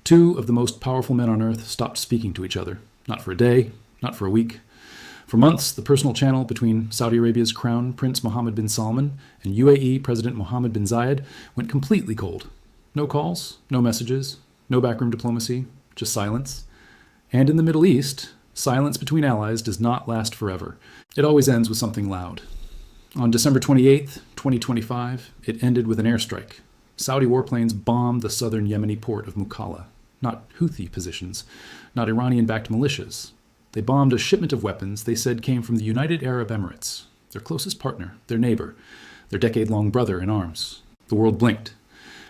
Two of the most powerful men on earth stopped speaking to each other, not for a day, not for a week. For months, the personal channel between Saudi Arabia's Crown Prince Mohammed bin Salman and UAE President Mohammed bin Zayed went completely cold. No calls, no messages, no backroom diplomacy, just silence. And in the Middle East, silence between allies does not last forever. It always ends with something loud. On December 28, 2025, it ended with an airstrike. Saudi warplanes bombed the southern Yemeni port of Mukalla. Not Houthi positions, not Iranian-backed militias. They bombed a shipment of weapons they said came from the United Arab Emirates, their closest partner, their neighbor, their decade-long brother in arms. The world blinked.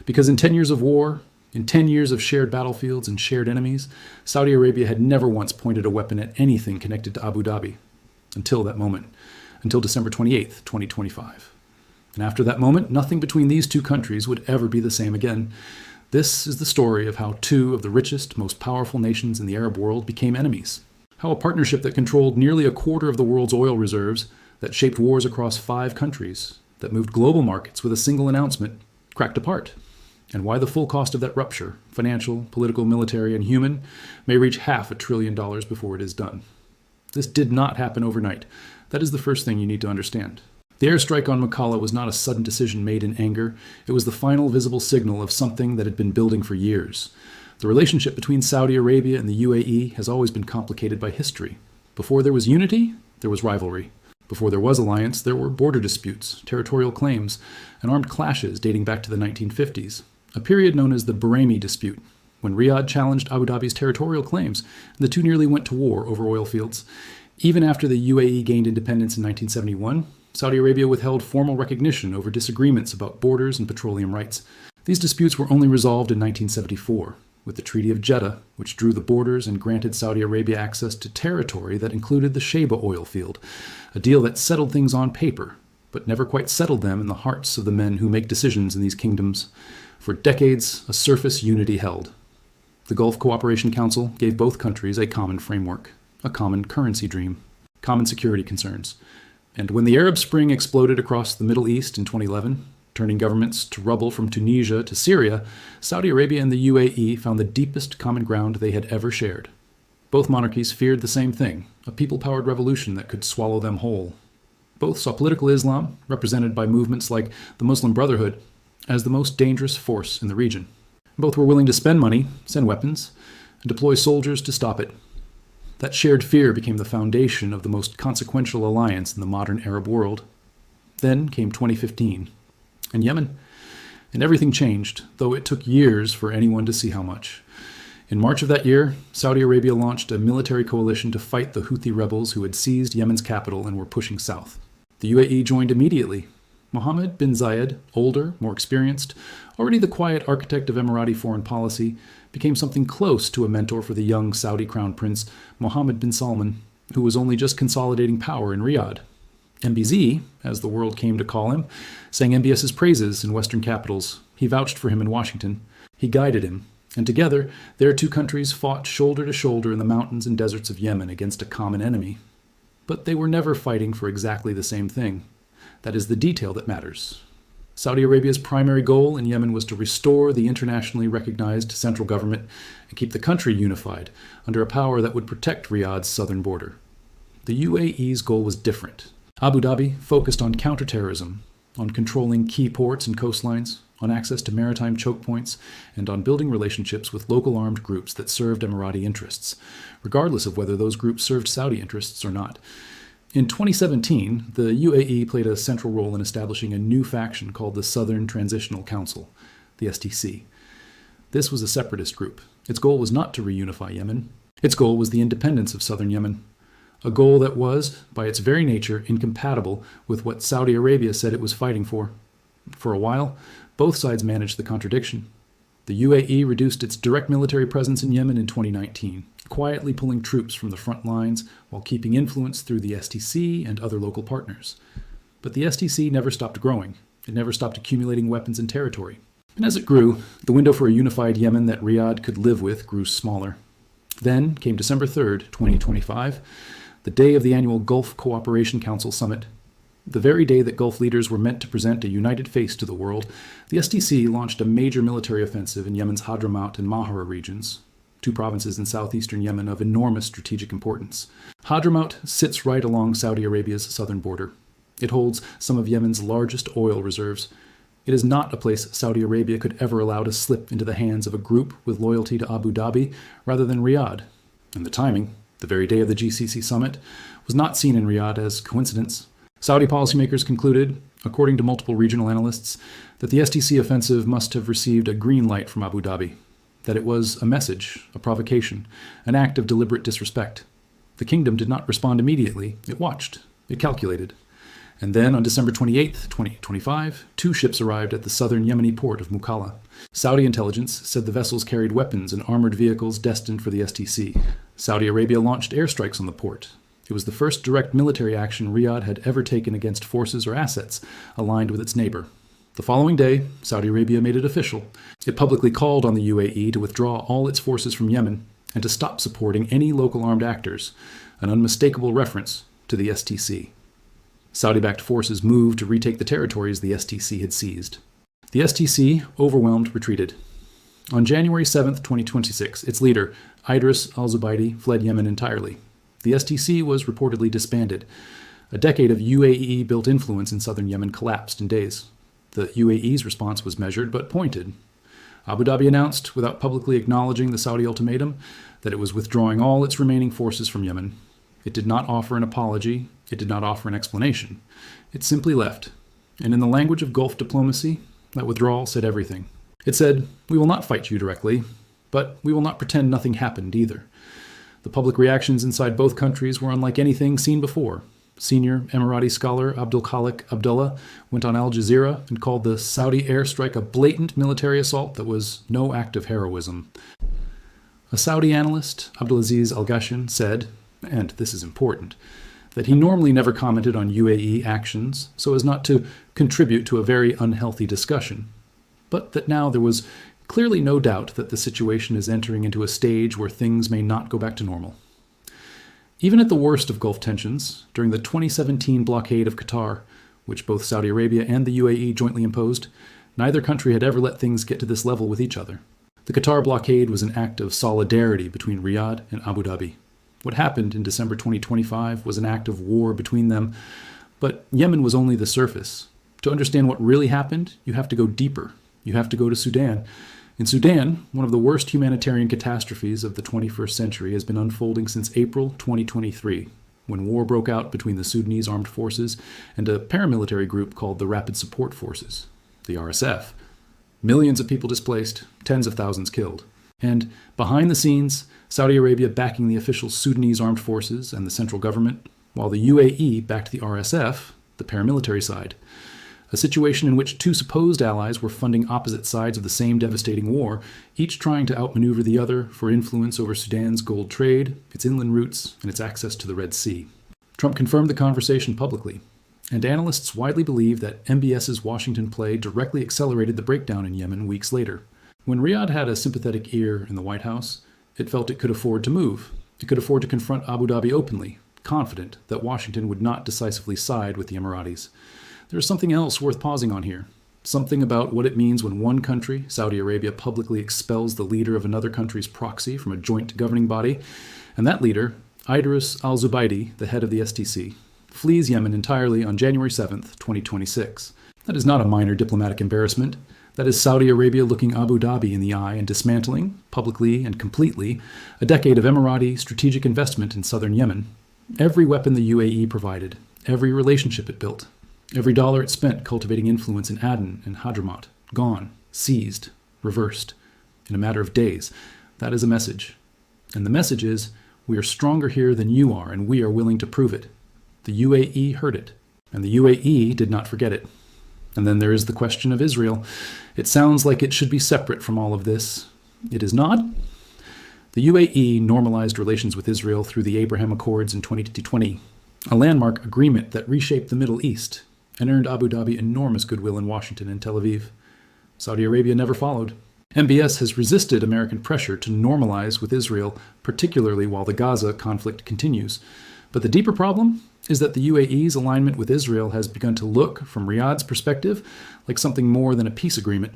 Because in 10 years of war, in 10 years of shared battlefields and shared enemies, Saudi Arabia had never once pointed a weapon at anything connected to Abu Dhabi. Until that moment. Until December 28, 2025. And after that moment, nothing between these two countries would ever be the same again. This is the story of how two of the richest, most powerful nations in the Arab world became enemies. How a partnership that controlled nearly a quarter of the world's oil reserves, that shaped wars across 5 countries, that moved global markets with a single announcement, cracked apart. And why the full cost of that rupture, financial, political, military, and human, may reach $500 billion before it is done. This did not happen overnight. That is the first thing you need to understand. The airstrike on Mukalla was not a sudden decision made in anger. It was the final visible signal of something that had been building for years. The relationship between Saudi Arabia and the UAE has always been complicated by history. Before there was unity, there was rivalry. Before there was alliance, there were border disputes, territorial claims, and armed clashes dating back to the 1950s, a period known as the Bahraini dispute, when Riyadh challenged Abu Dhabi's territorial claims, and the two nearly went to war over oil fields. Even after the UAE gained independence in 1971, Saudi Arabia withheld formal recognition over disagreements about borders and petroleum rights. These disputes were only resolved in 1974, with the Treaty of Jeddah, which drew the borders and granted Saudi Arabia access to territory that included the Sheba oil field, a deal that settled things on paper, but never quite settled them in the hearts of the men who make decisions in these kingdoms. For decades, a surface unity held. The Gulf Cooperation Council gave both countries a common framework, a common currency dream, common security concerns. And when the Arab Spring exploded across the Middle East in 2011, turning governments to rubble from Tunisia to Syria, Saudi Arabia and the UAE found the deepest common ground they had ever shared. Both monarchies feared the same thing, a people-powered revolution that could swallow them whole. Both saw political Islam, represented by movements like the Muslim Brotherhood, as the most dangerous force in the region. Both were willing to spend money, send weapons, and deploy soldiers to stop it. That shared fear became the foundation of the most consequential alliance in the modern Arab world. Then came 2015. And Yemen. And everything changed, though it took years for anyone to see how much. In March of that year, Saudi Arabia launched a military coalition to fight the Houthi rebels who had seized Yemen's capital and were pushing south. The UAE joined immediately. Mohammed bin Zayed, older, more experienced, already the quiet architect of Emirati foreign policy, became something close to a mentor for the young Saudi crown prince Mohammed bin Salman, who was only just consolidating power in Riyadh. MBZ, as the world came to call him, sang MBS's praises in Western capitals. He vouched for him in Washington. He guided him. And together, their two countries fought shoulder to shoulder in the mountains and deserts of Yemen against a common enemy. But they were never fighting for exactly the same thing. That is the detail that matters. Saudi Arabia's primary goal in Yemen was to restore the internationally recognized central government and keep the country unified under a power that would protect Riyadh's southern border. The UAE's goal was different. Abu Dhabi focused on counterterrorism, on controlling key ports and coastlines, on access to maritime choke points, and on building relationships with local armed groups that served Emirati interests, regardless of whether those groups served Saudi interests or not. In 2017, the UAE played a central role in establishing a new faction called the Southern Transitional Council, the STC. This was a separatist group. Its goal was not to reunify Yemen. Its goal was the independence of southern Yemen, a goal that was, by its very nature, incompatible with what Saudi Arabia said it was fighting for. For a while, both sides managed the contradiction. The UAE reduced its direct military presence in Yemen in 2019, quietly pulling troops from the front lines while keeping influence through the STC and other local partners. But the STC never stopped growing. It never stopped accumulating weapons and territory. And as it grew, the window for a unified Yemen that Riyadh could live with grew smaller. Then came December 3rd, 2025, the day of the annual Gulf Cooperation Council Summit. The very day that Gulf leaders were meant to present a united face to the world, the STC launched a major military offensive in Yemen's Hadramaut and Mahara regions, two provinces in southeastern Yemen of enormous strategic importance. Hadramaut sits right along Saudi Arabia's southern border. It holds some of Yemen's largest oil reserves. It is not a place Saudi Arabia could ever allow to slip into the hands of a group with loyalty to Abu Dhabi rather than Riyadh. And the timing, the very day of the GCC summit, was not seen in Riyadh as coincidence. Saudi policymakers concluded, according to multiple regional analysts, that the STC offensive must have received a green light from Abu Dhabi, that it was a message, a provocation, an act of deliberate disrespect. The kingdom did not respond immediately. It watched. It calculated. And then, on December 28, 2025, two ships arrived at the southern Yemeni port of Mukalla. Saudi intelligence said the vessels carried weapons and armored vehicles destined for the STC. Saudi Arabia launched airstrikes on the port. It was the first direct military action Riyadh had ever taken against forces or assets aligned with its neighbor. The following day, Saudi Arabia made it official. It publicly called on the UAE to withdraw all its forces from Yemen and to stop supporting any local armed actors, an unmistakable reference to the STC. Saudi-backed forces moved to retake the territories the STC had seized. The STC, overwhelmed, retreated. On January 7, 2026, its leader, Idris al-Zubaydi, fled Yemen entirely. The STC was reportedly disbanded. A decade of UAE-built influence in southern Yemen collapsed in days. The UAE's response was measured but pointed. Abu Dhabi announced, without publicly acknowledging the Saudi ultimatum, that it was withdrawing all its remaining forces from Yemen. It did not offer an apology. It did not offer an explanation. It simply left. And in the language of Gulf diplomacy, that withdrawal said everything. It said, "We will not fight you directly, but we will not pretend nothing happened either." The public reactions inside both countries were unlike anything seen before. Senior Emirati scholar Abdul Khalik Abdullah went on Al Jazeera and called the Saudi airstrike a blatant military assault that was no act of heroism. A Saudi analyst, Abdulaziz Al-Gashan, said, and this is important, that he normally never commented on UAE actions so as not to contribute to a very unhealthy discussion, but that now there was clearly no doubt that the situation is entering into a stage where things may not go back to normal. Even at the worst of Gulf tensions, during the 2017 blockade of Qatar, which both Saudi Arabia and the UAE jointly imposed, neither country had ever let things get to this level with each other. The Qatar blockade was an act of solidarity between Riyadh and Abu Dhabi. What happened in December 2025 was an act of war between them, but Yemen was only the surface. To understand what really happened, you have to go deeper. You have to go to Sudan. In Sudan, one of the worst humanitarian catastrophes of the 21st century has been unfolding since April 2023, when war broke out between the Sudanese armed forces and a paramilitary group called the Rapid Support Forces, the RSF. Millions of people displaced, tens of thousands killed. And behind the scenes, Saudi Arabia backing the official Sudanese armed forces and the central government, while the UAE backed the RSF, the paramilitary side. A situation in which two supposed allies were funding opposite sides of the same devastating war, each trying to outmaneuver the other for influence over Sudan's gold trade, its inland routes, and its access to the Red Sea. Trump confirmed the conversation publicly, and analysts widely believe that MBS's Washington play directly accelerated the breakdown in Yemen weeks later. When Riyadh had a sympathetic ear in the White House, it felt it could afford to move. It could afford to confront Abu Dhabi openly, confident that Washington would not decisively side with the Emiratis. There is something else worth pausing on here. Something about what it means when one country, Saudi Arabia, publicly expels the leader of another country's proxy from a joint governing body, and that leader, Idris al-Zubaydi, the head of the STC, flees Yemen entirely on January 7, 2026. That is not a minor diplomatic embarrassment. That is Saudi Arabia looking Abu Dhabi in the eye and dismantling, publicly and completely, a decade of Emirati strategic investment in southern Yemen. Every weapon the UAE provided, every relationship it built, every dollar it spent cultivating influence in Aden and Hadramaut, gone, seized, reversed, in a matter of days. That is a message. And the message is, we are stronger here than you are, and we are willing to prove it. The UAE heard it, and the UAE did not forget it. And then there is the question of Israel. It sounds like it should be separate from all of this. It is not. The UAE normalized relations with Israel through the Abraham Accords in 2020, a landmark agreement that reshaped the Middle East and earned Abu Dhabi enormous goodwill in Washington and Tel Aviv. Saudi Arabia never followed. MBS has resisted American pressure to normalize with Israel, particularly while the Gaza conflict continues. But the deeper problem is that the UAE's alignment with Israel has begun to look, from Riyadh's perspective, like something more than a peace agreement.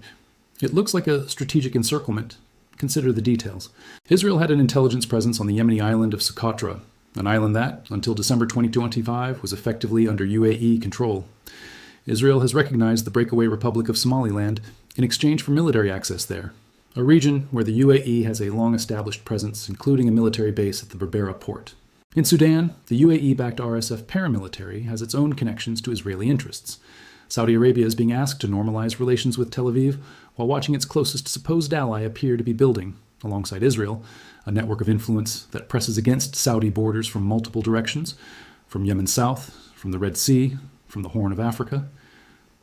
It looks like a strategic encirclement. Consider the details. Israel had an intelligence presence on the Yemeni island of Socotra, an island that, until December 2025, was effectively under UAE control. Israel has recognized the breakaway Republic of Somaliland in exchange for military access there, a region where the UAE has a long-established presence, including a military base at the Berbera port. In Sudan, the UAE-backed RSF paramilitary has its own connections to Israeli interests. Saudi Arabia is being asked to normalize relations with Tel Aviv while watching its closest supposed ally appear to be building, alongside Israel, a network of influence that presses against Saudi borders from multiple directions, from Yemen south, from the Red Sea, from the Horn of Africa.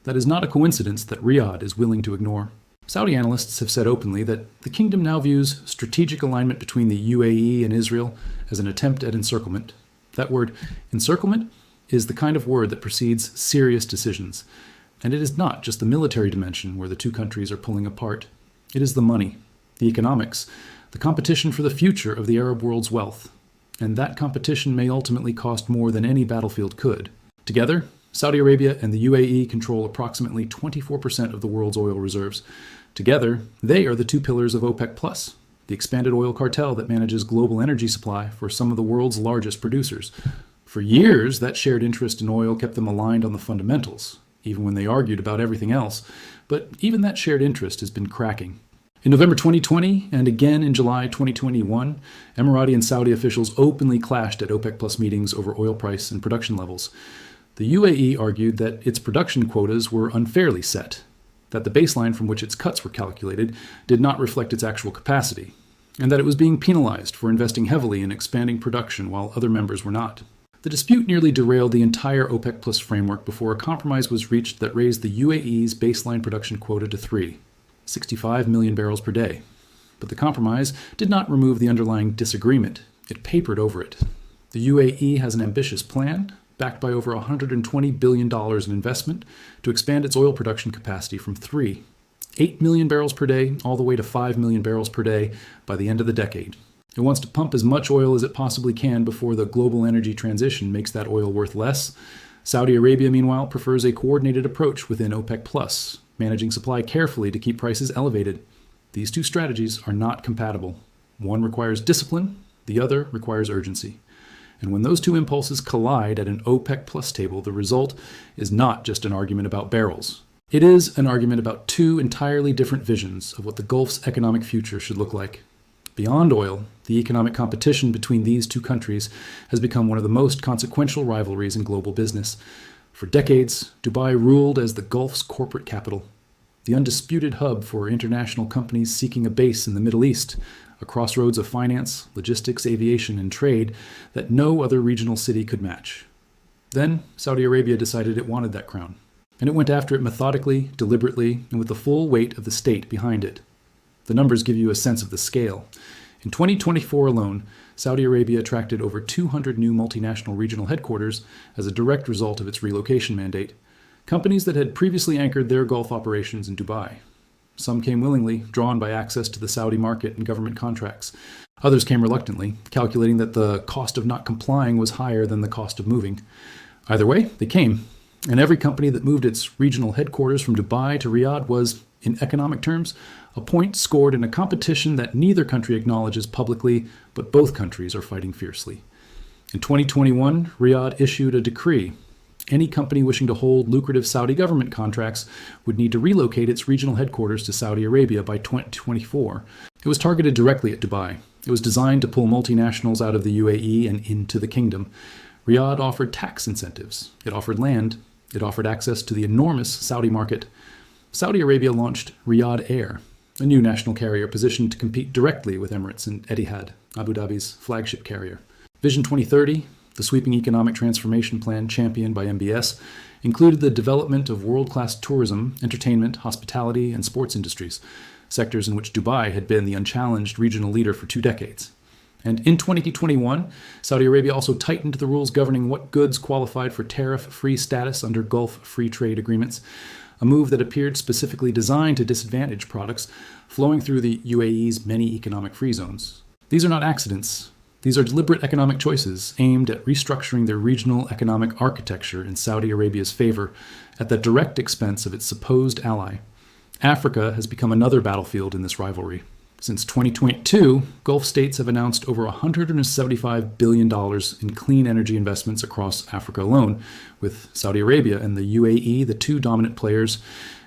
That is not a coincidence that Riyadh is willing to ignore. Saudi analysts have said openly that the kingdom now views strategic alignment between the UAE and Israel as an attempt at encirclement. That word, encirclement, is the kind of word that precedes serious decisions. And it is not just the military dimension where the two countries are pulling apart. It is the money, the economics, the competition for the future of the Arab world's wealth. And that competition may ultimately cost more than any battlefield could. Together, Saudi Arabia and the UAE control approximately 24% of the world's oil reserves. Together, they are the two pillars of OPEC+, the expanded oil cartel that manages global energy supply for some of the world's largest producers. For years, that shared interest in oil kept them aligned on the fundamentals, even when they argued about everything else. But even that shared interest has been cracking. In November 2020, and again in July 2021, Emirati and Saudi officials openly clashed at OPEC+ meetings over oil price and production levels. The UAE argued that its production quotas were unfairly set, that the baseline from which its cuts were calculated did not reflect its actual capacity, and that it was being penalized for investing heavily in expanding production while other members were not. The dispute nearly derailed the entire OPEC+ framework before a compromise was reached that raised the UAE's baseline production quota to 65 million barrels per day. But the compromise did not remove the underlying disagreement. It papered over it. The UAE has an ambitious plan, backed by over $120 billion in investment, to expand its oil production capacity from 8 million barrels per day all the way to 5 million barrels per day by the end of the decade. It wants to pump as much oil as it possibly can before the global energy transition makes that oil worth less. Saudi Arabia, meanwhile, prefers a coordinated approach within OPEC+, managing supply carefully to keep prices elevated. These two strategies are not compatible. One requires discipline, the other requires urgency. And when those two impulses collide at an OPEC+ table, the result is not just an argument about barrels. It is an argument about two entirely different visions of what the Gulf's economic future should look like. Beyond oil, the economic competition between these two countries has become one of the most consequential rivalries in global business. For decades, Dubai ruled as the Gulf's corporate capital, the undisputed hub for international companies seeking a base in the Middle East, a crossroads of finance, logistics, aviation, and trade that no other regional city could match. Then, Saudi Arabia decided it wanted that crown, and it went after it methodically, deliberately, and with the full weight of the state behind it. The numbers give you a sense of the scale. In 2024 alone, Saudi Arabia attracted over 200 new multinational regional headquarters as a direct result of its relocation mandate, companies that had previously anchored their Gulf operations in Dubai. Some came willingly, drawn by access to the Saudi market and government contracts. Others came reluctantly, calculating that the cost of not complying was higher than the cost of moving. Either way, they came, and every company that moved its regional headquarters from Dubai to Riyadh was, in economic terms, a point scored in a competition that neither country acknowledges publicly, but both countries are fighting fiercely. In 2021, Riyadh issued a decree. Any company wishing to hold lucrative Saudi government contracts would need to relocate its regional headquarters to Saudi Arabia by 2024. It was targeted directly at Dubai. It was designed to pull multinationals out of the UAE and into the kingdom. Riyadh offered tax incentives. It offered land. It offered access to the enormous Saudi market. Saudi Arabia launched Riyadh Air, a new national carrier positioned to compete directly with Emirates and Etihad, Abu Dhabi's flagship carrier. Vision 2030, the sweeping economic transformation plan championed by MBS, included the development of world-class tourism, entertainment, hospitality, and sports industries, sectors in which Dubai had been the unchallenged regional leader for 2 decades. And in 2021, Saudi Arabia also tightened the rules governing what goods qualified for tariff-free status under Gulf free trade agreements, a move that appeared specifically designed to disadvantage products flowing through the UAE's many economic free zones. These are not accidents. These are deliberate economic choices aimed at restructuring their regional economic architecture in Saudi Arabia's favor at the direct expense of its supposed ally. Africa has become another battlefield in this rivalry. Since 2022, Gulf states have announced over $175 billion in clean energy investments across Africa alone, with Saudi Arabia and the UAE the two dominant players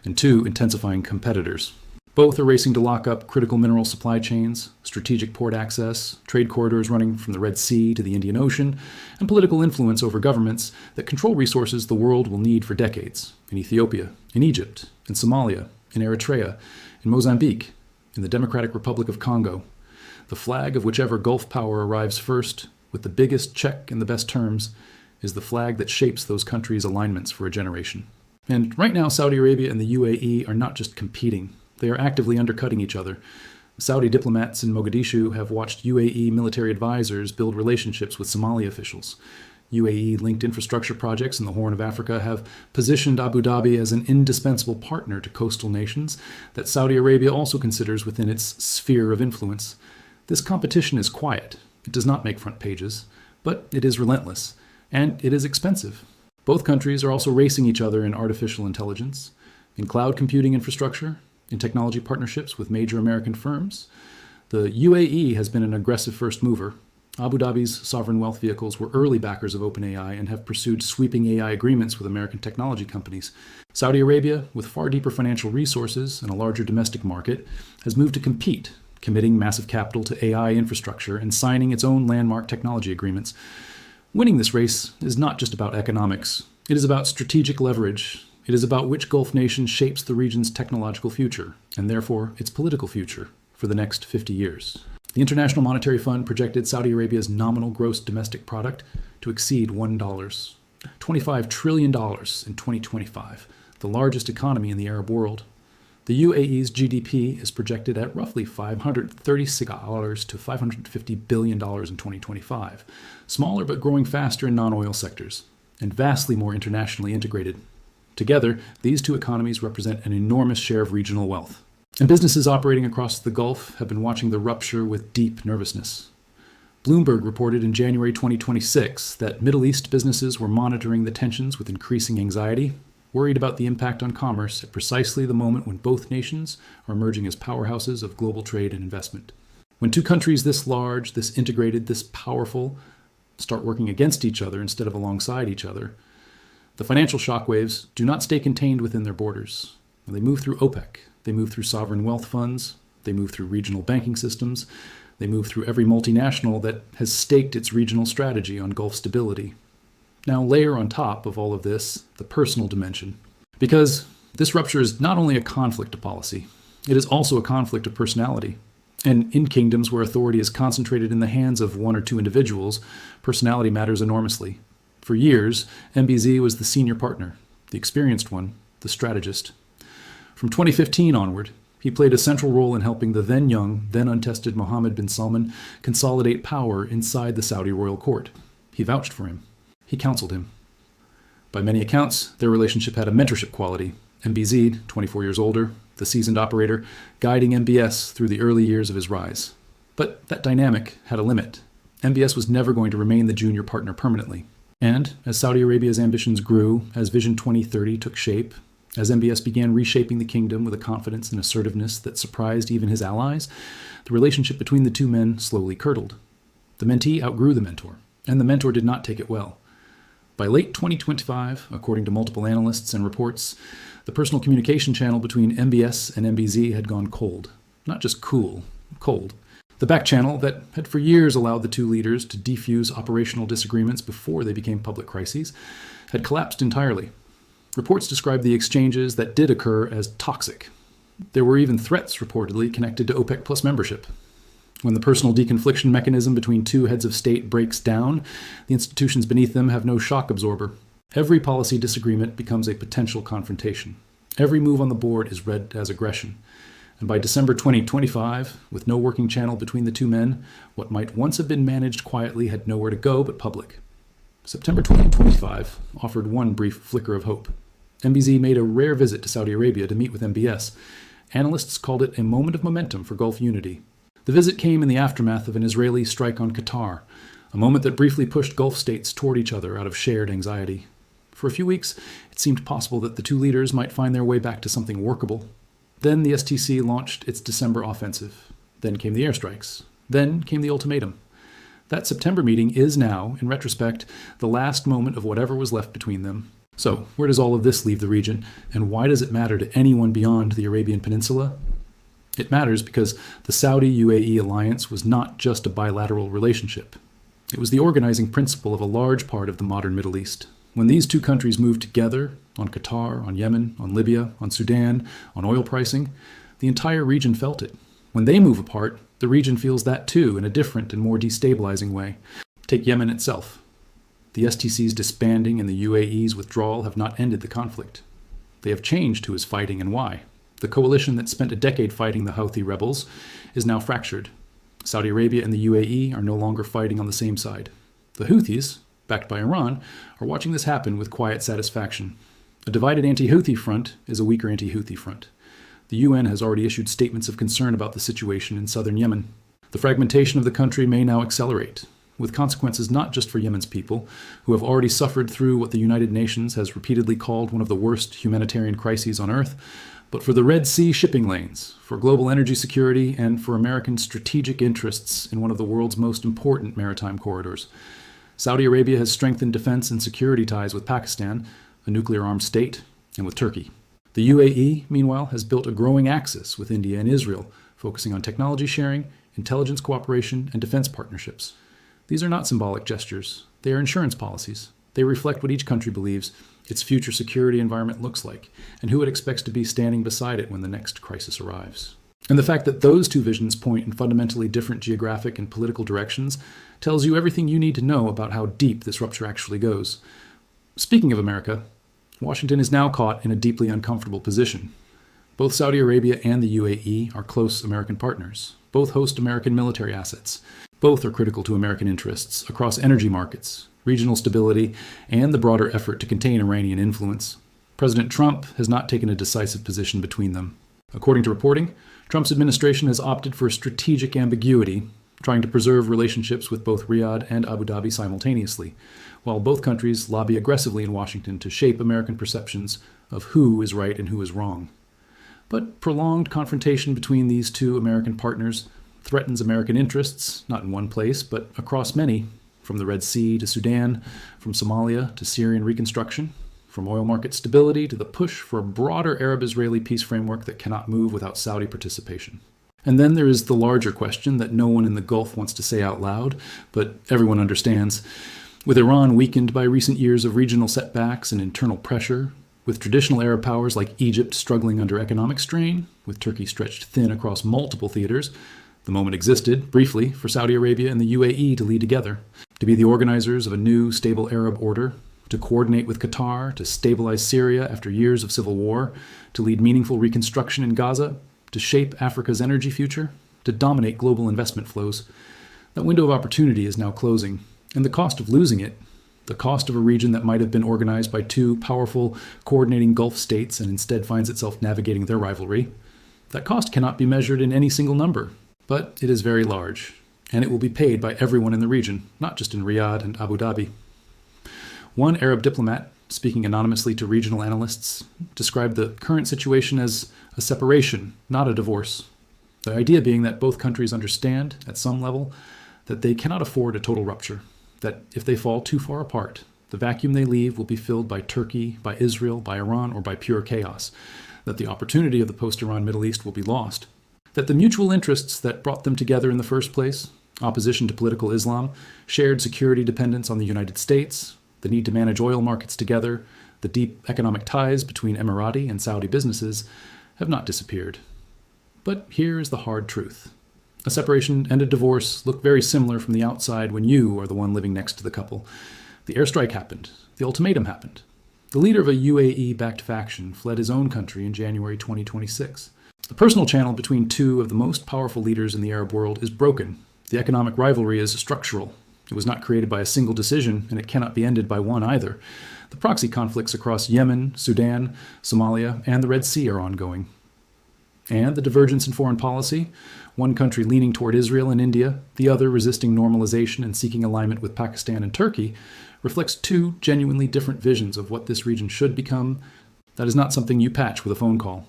and two intensifying competitors. Both are racing to lock up critical mineral supply chains, strategic port access, trade corridors running from the Red Sea to the Indian Ocean, and political influence over governments that control resources the world will need for decades in Ethiopia, in Egypt, in Somalia, in Eritrea, in Mozambique, in the Democratic Republic of Congo. The flag of whichever Gulf power arrives first, with the biggest check and the best terms, is the flag that shapes those countries' alignments for a generation. And right now, Saudi Arabia and the UAE are not just competing. They are actively undercutting each other. Saudi diplomats in Mogadishu have watched UAE military advisors build relationships with Somali officials. UAE-linked infrastructure projects in the Horn of Africa have positioned Abu Dhabi as an indispensable partner to coastal nations that Saudi Arabia also considers within its sphere of influence. This competition is quiet. It does not make front pages, but it is relentless, and it is expensive. Both countries are also racing each other in artificial intelligence, in cloud computing infrastructure, in technology partnerships with major American firms. The UAE has been an aggressive first mover. Abu Dhabi's sovereign wealth vehicles were early backers of OpenAI and have pursued sweeping AI agreements with American technology companies. Saudi Arabia, with far deeper financial resources and a larger domestic market, has moved to compete, committing massive capital to AI infrastructure and signing its own landmark technology agreements. Winning this race is not just about economics. It is about strategic leverage. It is about which Gulf nation shapes the region's technological future, and therefore its political future, for the next 50 years. The International Monetary Fund projected Saudi Arabia's nominal gross domestic product to exceed $1, $25 trillion in 2025, the largest economy in the Arab world. The UAE's GDP is projected at roughly $536 to $550 billion in 2025, smaller but growing faster in non-oil sectors, and vastly more internationally integrated. Together, these two economies represent an enormous share of regional wealth. And businesses operating across the Gulf have been watching the rupture with deep nervousness. Bloomberg reported in January 2026 that Middle East businesses were monitoring the tensions with increasing anxiety, worried about the impact on commerce at precisely the moment when both nations are emerging as powerhouses of global trade and investment. When two countries this large, this integrated, this powerful start working against each other instead of alongside each other, the financial shockwaves do not stay contained within their borders. They move through OPEC. They move through sovereign wealth funds. They move through regional banking systems. They move through every multinational that has staked its regional strategy on Gulf stability. Now layer on top of all of this the personal dimension. Because this rupture is not only a conflict of policy, it is also a conflict of personality. And in kingdoms where authority is concentrated in the hands of one or two individuals, personality matters enormously. For years, MBZ was the senior partner, the experienced one, the strategist. From 2015 onward, he played a central role in helping the then young, then untested Mohammed bin Salman consolidate power inside the Saudi royal court. He vouched for him. He counseled him. By many accounts, their relationship had a mentorship quality. MBZ, 24 years older, the seasoned operator, guiding MBS through the early years of his rise. But that dynamic had a limit. MBS was never going to remain the junior partner permanently. And as Saudi Arabia's ambitions grew, as Vision 2030 took shape, as MBS began reshaping the kingdom with a confidence and assertiveness that surprised even his allies, the relationship between the two men slowly curdled. The mentee outgrew the mentor, and the mentor did not take it well. By late 2025, according to multiple analysts and reports, the personal communication channel between MBS and MBZ had gone cold. Not just cool, cold. The back channel that had for years allowed the two leaders to defuse operational disagreements before they became public crises had collapsed entirely. Reports describe the exchanges that did occur as toxic. There were even threats reportedly connected to OPEC Plus membership. When the personal deconfliction mechanism between two heads of state breaks down, the institutions beneath them have no shock absorber. Every policy disagreement becomes a potential confrontation. Every move on the board is read as aggression. And by December 2025, with no working channel between the two men, what might once have been managed quietly had nowhere to go but public. September 2025 offered one brief flicker of hope. MBZ made a rare visit to Saudi Arabia to meet with MBS. Analysts called it a moment of momentum for Gulf unity. The visit came in the aftermath of an Israeli strike on Qatar, a moment that briefly pushed Gulf states toward each other out of shared anxiety. For a few weeks, it seemed possible that the two leaders might find their way back to something workable. Then the STC launched its December offensive. Then came the airstrikes. Then came the ultimatum. That September meeting is now, in retrospect, the last moment of whatever was left between them. So, where does all of this leave the region, and why does it matter to anyone beyond the Arabian Peninsula? It matters because the Saudi-UAE alliance was not just a bilateral relationship. It was the organizing principle of a large part of the modern Middle East. When these two countries moved together, on Qatar, on Yemen, on Libya, on Sudan, on oil pricing, the entire region felt it. When they move apart, the region feels that too, in a different and more destabilizing way. Take Yemen itself. The STC's disbanding and the UAE's withdrawal have not ended the conflict. They have changed who is fighting and why. The coalition that spent a decade fighting the Houthi rebels is now fractured. Saudi Arabia and the UAE are no longer fighting on the same side. The Houthis, backed by Iran, are watching this happen with quiet satisfaction. A divided anti-Houthi front is a weaker anti-Houthi front. The UN has already issued statements of concern about the situation in southern Yemen. The fragmentation of the country may now accelerate, with consequences not just for Yemen's people, who have already suffered through what the United Nations has repeatedly called one of the worst humanitarian crises on Earth, but for the Red Sea shipping lanes, for global energy security, and for American strategic interests in one of the world's most important maritime corridors. Saudi Arabia has strengthened defense and security ties with Pakistan, a nuclear-armed state, and with Turkey. The UAE, meanwhile, has built a growing axis with India and Israel, focusing on technology sharing, intelligence cooperation, and defense partnerships. These are not symbolic gestures. They are insurance policies. They reflect what each country believes its future security environment looks like, and who it expects to be standing beside it when the next crisis arrives. And the fact that those two visions point in fundamentally different geographic and political directions tells you everything you need to know about how deep this rupture actually goes. Speaking of America, Washington is now caught in a deeply uncomfortable position. Both Saudi Arabia and the UAE are close American partners. Both host American military assets. Both are critical to American interests across energy markets, regional stability, and the broader effort to contain Iranian influence. President Trump has not taken a decisive position between them. According to reporting, Trump's administration has opted for strategic ambiguity, trying to preserve relationships with both Riyadh and Abu Dhabi simultaneously, while both countries lobby aggressively in Washington to shape American perceptions of who is right and who is wrong. But prolonged confrontation between these two American partners threatens American interests, not in one place, but across many, from the Red Sea to Sudan, from Somalia to Syrian reconstruction, from oil market stability to the push for a broader Arab-Israeli peace framework that cannot move without Saudi participation. And then there is the larger question that no one in the Gulf wants to say out loud, but everyone understands. With Iran weakened by recent years of regional setbacks and internal pressure, with traditional Arab powers like Egypt struggling under economic strain, with Turkey stretched thin across multiple theaters, the moment existed, briefly, for Saudi Arabia and the UAE to lead together, to be the organizers of a new, stable Arab order, to coordinate with Qatar, to stabilize Syria after years of civil war, to lead meaningful reconstruction in Gaza, to shape Africa's energy future, to dominate global investment flows. That window of opportunity is now closing, and the cost of losing it, the cost of a region that might have been organized by two powerful, coordinating Gulf states and instead finds itself navigating their rivalry, that cost cannot be measured in any single number, but it is very large, and it will be paid by everyone in the region, not just in Riyadh and Abu Dhabi. One Arab diplomat, speaking anonymously to regional analysts, described the current situation as a separation, not a divorce. The idea being that both countries understand, at some level, that they cannot afford a total rupture, that if they fall too far apart, the vacuum they leave will be filled by Turkey, by Israel, by Iran, or by pure chaos, that the opportunity of the post-Iran Middle East will be lost, that the mutual interests that brought them together in the first place, opposition to political Islam, shared security dependence on the United States, the need to manage oil markets together, the deep economic ties between Emirati and Saudi businesses, have not disappeared. But here is the hard truth. A separation and a divorce look very similar from the outside when you are the one living next to the couple. The airstrike happened. The ultimatum happened. The leader of a UAE-backed faction fled his own country in January 2026. The personal channel between two of the most powerful leaders in the Arab world is broken. The economic rivalry is structural. It was not created by a single decision, and it cannot be ended by one either. The proxy conflicts across Yemen, Sudan, Somalia, and the Red Sea are ongoing. And the divergence in foreign policy, one country leaning toward Israel and India, the other resisting normalization and seeking alignment with Pakistan and Turkey, reflects two genuinely different visions of what this region should become. That is not something you patch with a phone call.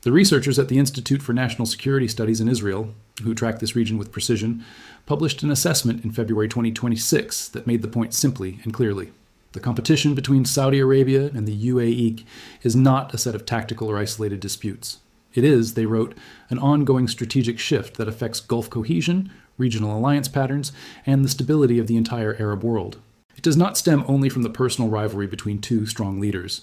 The researchers at the Institute for National Security Studies in Israel, who track this region with precision, published an assessment in February 2026 that made the point simply and clearly. The competition between Saudi Arabia and the UAE is not a set of tactical or isolated disputes. It is, they wrote, an ongoing strategic shift that affects Gulf cohesion, regional alliance patterns, and the stability of the entire Arab world. It does not stem only from the personal rivalry between two strong leaders.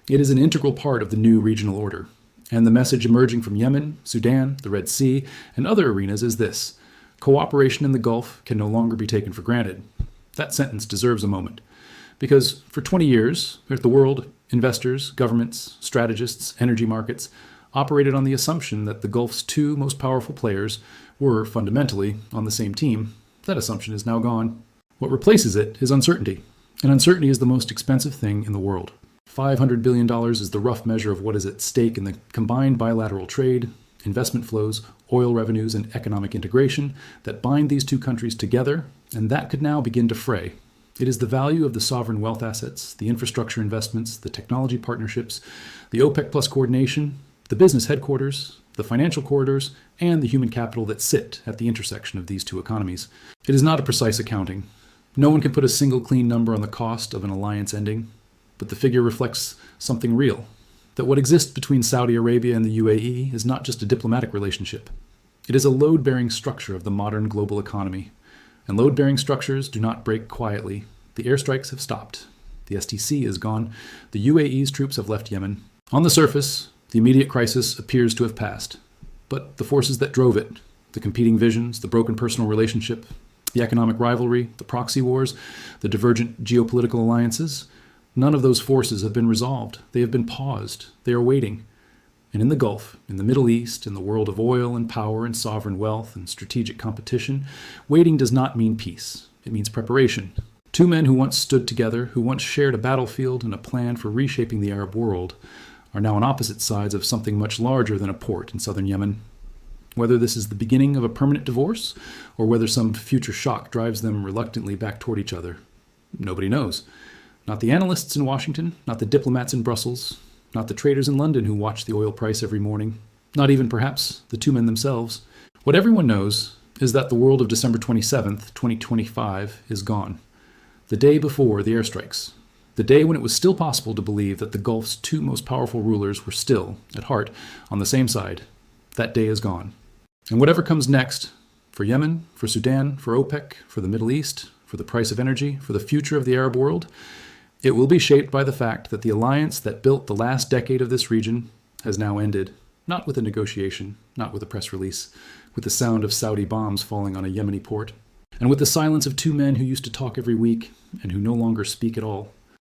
It is an integral part of the new regional order. And the message emerging from Yemen, Sudan, the Red Sea, and other arenas is this: cooperation in the Gulf can no longer be taken for granted. That sentence deserves a moment. Because for 20 years, the world, investors, governments, strategists, energy markets, operated on the assumption that the Gulf's two most powerful players were fundamentally on the same team. That assumption is now gone. What replaces it is uncertainty. And uncertainty is the most expensive thing in the world. $500 billion is the rough measure of what is at stake in the combined bilateral trade, investment flows, oil revenues, and economic integration that bind these two countries together, and that could now begin to fray. It is the value of the sovereign wealth assets, the infrastructure investments, the technology partnerships, the OPEC Plus coordination, the business headquarters, the financial corridors, and the human capital that sit at the intersection of these two economies. It is not a precise accounting. No one can put a single clean number on the cost of an alliance ending, but the figure reflects something real, that what exists between Saudi Arabia and the UAE is not just a diplomatic relationship. It is a load-bearing structure of the modern global economy. And load-bearing structures do not break quietly. The airstrikes have stopped. The STC is gone. The UAE's troops have left Yemen. On the surface, the immediate crisis appears to have passed. But the forces that drove it, the competing visions, the broken personal relationship, the economic rivalry, the proxy wars, the divergent geopolitical alliances, none of those forces have been resolved. They have been paused. They are waiting. And in the Gulf, in the Middle East, in the world of oil and power and sovereign wealth and strategic competition, waiting does not mean peace. It means preparation. Two men who once stood together, who once shared a battlefield and a plan for reshaping the Arab world, are now on opposite sides of something much larger than a port in southern Yemen. Whether this is the beginning of a permanent divorce, or whether some future shock drives them reluctantly back toward each other, nobody knows. Not the analysts in Washington, not the diplomats in Brussels, not the traders in London who watch the oil price every morning, not even, perhaps, the two men themselves. What everyone knows is that the world of December 27th, 2025 is gone. The day before the airstrikes. The day when it was still possible to believe that the Gulf's two most powerful rulers were still, at heart, on the same side. That day is gone. And whatever comes next, for Yemen, for Sudan, for OPEC, for the Middle East, for the price of energy, for the future of the Arab world, it will be shaped by the fact that the alliance that built the last decade of this region has now ended, not with a negotiation, not with a press release, with the sound of Saudi bombs falling on a Yemeni port, and with the silence of two men who used to talk every week and who no longer speak at all.